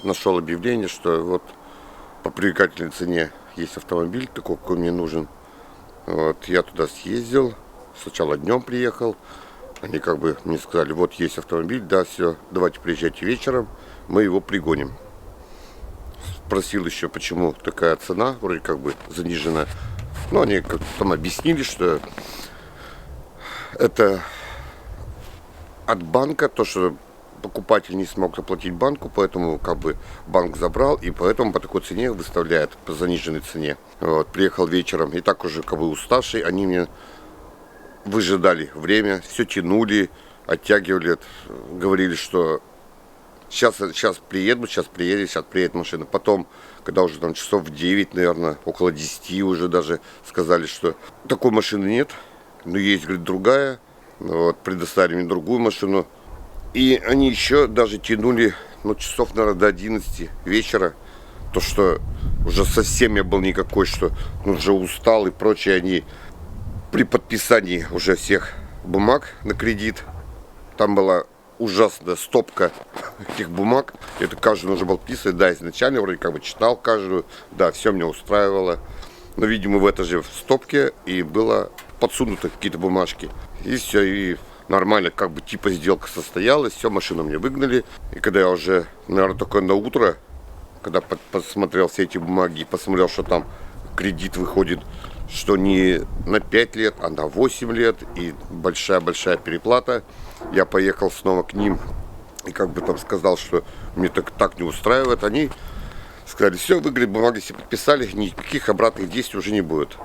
нашел объявление, что вот по привлекательной цене есть автомобиль, такой, какой мне нужен. Вот, я туда съездил, сначала днем приехал, они как бы мне сказали, вот есть автомобиль, да, все, давайте приезжайте вечером, мы его пригоним. Спросил еще, почему такая цена, вроде как бы заниженная. Ну, они как там объяснили, что это от банка, то, что покупатель не смог оплатить банку, поэтому как бы банк забрал, и поэтому по такой цене выставляет, по заниженной цене. Вот, приехал вечером, и так уже как бы уставший, они мне выжидали время, все тянули, оттягивали, говорили, что сейчас приедет машина. Потом, когда уже там часов в 9, наверное, около 10 уже даже сказали, что такой машины нет, но есть, говорит, другая. Вот, предоставили мне другую машину. И они еще даже тянули, ну, часов, наверное, до 11 вечера. То, что уже совсем я был никакой, что уже устал и прочее. Они при подписании уже всех бумаг на кредит, там была ужасная стопка этих бумаг. Это каждый нужно был подписывать. Да, изначально вроде как бы читал каждую. Да, все меня устраивало. Но, видимо, в этой же стопке и было подсунуты какие-то бумажки. И все, и нормально, как бы типа сделка состоялась. Все, машину мне выгнали. И когда я уже, наверное, только на утро, когда посмотрел все эти бумаги и посмотрел, что там кредит выходит, что не на 5 лет, а на 8 лет, и большая-большая переплата. Я поехал снова к ним и как бы там сказал, что мне так не устраивает. Они сказали, все, выиграли бумаги, все подписали, никаких обратных действий уже не будет.